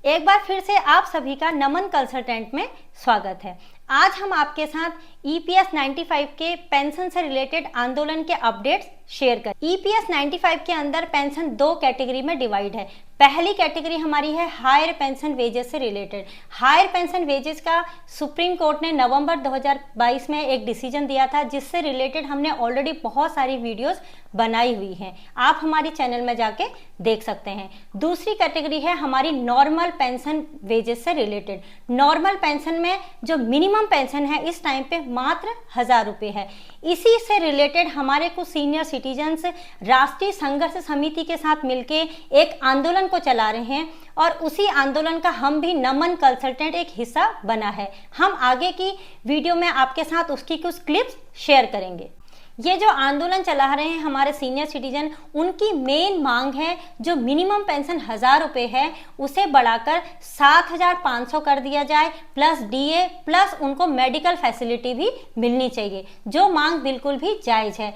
एक बार फिर से आप सभी का नमन कंसल्टेंट में स्वागत है। आज हम आपके साथ ईपीएस 95 के पेंशन से रिलेटेड आंदोलन के अपडेट्स शेयर कर। ईपीएस 95 के अंदर पेंशन दो कैटेगरी में डिवाइड है। पहली कैटेगरी हमारी है हायर पेंशन वेजेस से रिलेटेड। हायर पेंशन वेजेस का सुप्रीम कोर्ट ने नवंबर 2022 में एक डिसीजन दिया था, जिससे रिलेटेड हमने ऑलरेडी बहुत सारी वीडियोस बनाई हुई हैं। आप हमारी चैनल में जाके देख सकते हैं। दूसरी कैटेगरी है हमारी नॉर्मल पेंशन वेजेस से रिलेटेड। नॉर्मल पेंशन में जो मिनिमम पेंशन है इस टाइम पे मात्र 1000 रुपये है। इसी से रिलेटेड हमारे कुछ सीनियर सिटीजन्स राष्ट्रीय संघर्ष समिति के साथ मिलके एक आंदोलन को चला रहे हैं और उसी आंदोलन का हम भी नमन कंसल्टेंट एक हिस्सा बना है। हम आगे की वीडियो में आपके साथ उसकी कुछ क्लिप्स शेयर करेंगे। ये जो आंदोलन चला रहे हैं हमारे सीनियर सिटीजन, उनकी मेन मांग है जो मिनिमम पेंशन 1000 रुपये है उसे बढ़ाकर 7500 कर दिया जाए, प्लस डीए, प्लस उनको मेडिकल फैसिलिटी भी मिलनी चाहिए, जो मांग बिल्कुल भी जायज है।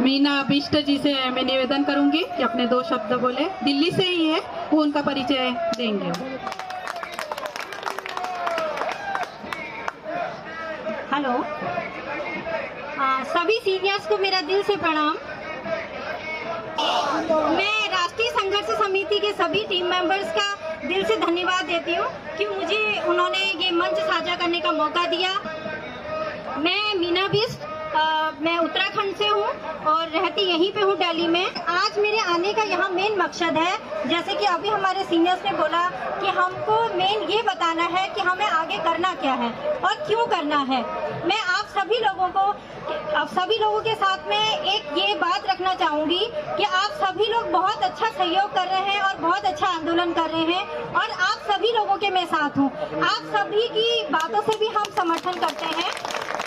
मीना बिष्ट जी से मैं निवेदन करूंगी कि अपने 2 शब्द बोले। दिल्ली से ही है, वो उनका परिचय देंगे। हेलो, सभी सीनियर्स को मेरा दिल से प्रणाम। मैं राष्ट्रीय संघर्ष समिति के सभी टीम मेंबर्स का दिल से धन्यवाद देती हूँ कि मुझे उन्होंने ये मंच साझा करने का मौका दिया। मैं मीना बिष्ट, मैं उत्तराखंड से हूँ और रहती यहीं पे हूँ दिल्ली में। आज मेरे आने का यहाँ मेन मकसद है, जैसे कि अभी हमारे सीनियर्स ने बोला कि हमको मेन ये बताना है कि हमें आगे करना क्या है और क्यों करना है। मैं आप सभी लोगों के साथ में एक ये बात रखना चाहूंगी कि आप सभी लोग बहुत अच्छा सहयोग कर रहे हैं और बहुत अच्छा आंदोलन कर रहे हैं और आप सभी लोगों के मैं साथ हूँ। आप सभी की बातों से भी हम समर्थन करते हैं,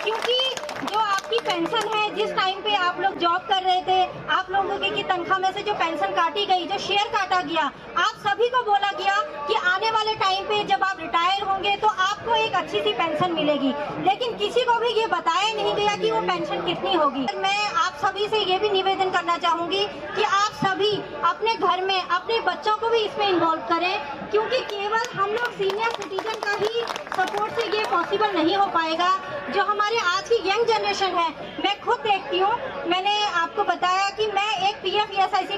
क्योंकि जो आपकी पेंशन है, जिस टाइम पे आप लोग जॉब कर रहे थे, आप लोगों की तनख्वाह में से जो पेंशन काटी गई, जो शेयर काटा गया, आप सभी को बोला गया कि आने वाले टाइम पे जब आप रिटायर होंगे तो आपको एक अच्छी सी पेंशन मिलेगी, लेकिन किसी को भी ये बताया नहीं गया कि वो पेंशन कितनी होगी। मैं आप सभी से ये भी निवेदन करना चाहूंगी कि आप सभी अपने घर में अपने बच्चों को भी इसमें इन्वॉल्व करें, क्योंकि केवल हम लोग सीनियर सिटीजन का ही सपोर्ट से ये पॉसिबल नहीं हो पाएगा। जो हमारे आज की यंग जनरेशन है, मैं खुद देखती हूँ, मैंने आपको बताया कि मैं एक PF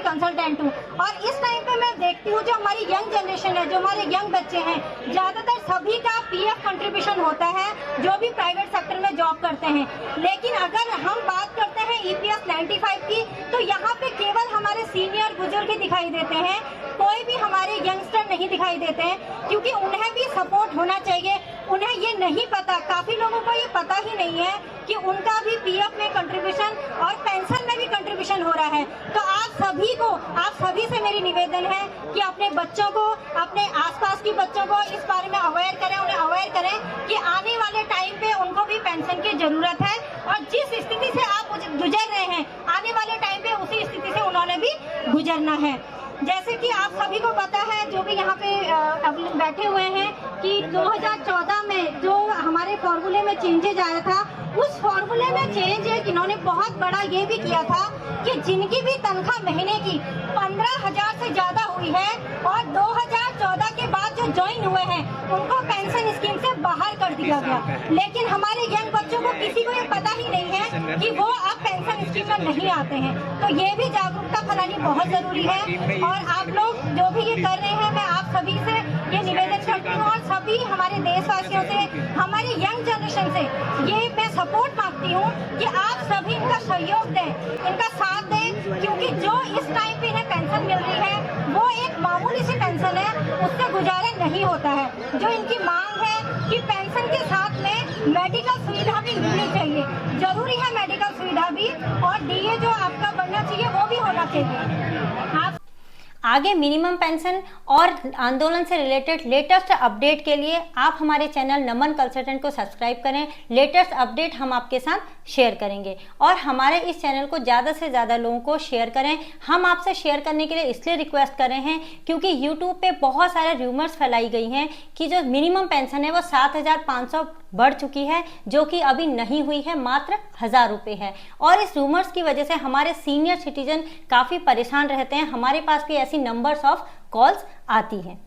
कंसल्टेंट हूँ और इस टाइम पे मैं देखती हूँ जो हमारी यंग जनरेशन है, जो हमारे यंग बच्चे हैं, ज्यादातर सभी का PF कंट्रीब्यूशन होता है जो भी प्राइवेट सेक्टर में जॉब करते हैं। लेकिन अगर हम बात करते हैं EPS 95 की, तो यहाँ पे केवल हमारे सीनियर बुजुर्ग ही दिखाई देते हैं, कोई भी हमारे यंगस्टर नहीं दिखाई देते हैं, क्योंकि उन्हें भी सपोर्ट होना चाहिए। उन्हें ये नहीं पता, काफी लोगों को ये पता ही नहीं है कि उनका भी PF में कंट्रीब्यूशन और पेंशन में भी कंट्रीब्यूशन हो रहा है। तो आप सभी से मेरी निवेदन है कि अपने बच्चों को, अपने आसपास की बच्चों को इस बारे में अवेयर करें, उन्हें अवेयर करें कि आने वाले टाइम पे उनको भी पेंशन की जरूरत है और जिस स्थिति से आप गुजर रहे हैं, आने वाले टाइम पे उसी स्थिति से उन्होंने भी गुजरना है। जैसे कि आप सभी को पता है, जो भी यहाँ पे बैठे हुए हैं, कि 2014 में जो हमारे फॉर्मूले में चेंजेज आया था, उस फॉर्मूले में चेंज एक इन्होंने बहुत बड़ा ये भी किया था कि जिनकी भी तनख्वाह महीने की 15,000 से ज्यादा हुई है और 2014 के बाद जो ज्वाइन हुए हैं उनको पेंशन स्कीम से बाहर कर दिया गया। लेकिन हमारे यंग बच्चों को किसी को ये पता ही नहीं है कि वो अब पेंशन स्कीम में नहीं आते हैं। तो ये भी जागरूकता फैलानी बहुत जरूरी है और आप लोग जो भी ये कर रहे हैं, मैं आप सभी से ये निवेदन करती हूँ और सभी हमारे देशवासियों से, हमारे यंग जनरेशन से ये मैं सपोर्ट मांगती हूँ कि आप सभी इनका सहयोग दें, इनका साथ दें, क्योंकि जो इस टाइम पे इन्हें पेंशन मिल रही है वो एक मामूली सी पेंशन है, उससे गुजारा नहीं होता है। जो इनकी मांग है कि पेंशन के साथ में मेडिकल सुविधा भी मिलनी चाहिए, जरूरी है मेडिकल सुविधा भी, और डीए जो आपका बनना चाहिए वो भी होना चाहिए। आप आगे मिनिमम पेंशन और आंदोलन से रिलेटेड लेटेस्ट अपडेट के लिए आप हमारे चैनल नमन कंसल्टेंट को सब्सक्राइब करें। लेटेस्ट अपडेट हम आपके साथ शेयर करेंगे और हमारे इस चैनल को ज़्यादा से ज़्यादा लोगों को शेयर करें। हम आपसे शेयर करने के लिए इसलिए रिक्वेस्ट कर रहे हैं क्योंकि यूट्यूब पे बहुत सारे रूमर्स फैलाई गई हैं कि जो मिनिमम पेंशन है वो 7500 बढ़ चुकी है, जो कि अभी नहीं हुई है, मात्र 1000 रुपये है। और इस रूमर्स की वजह से हमारे सीनियर सिटीजन काफ़ी परेशान रहते हैं। हमारे पास भी ऐसी नंबर्स ऑफ कॉल्स आती हैं।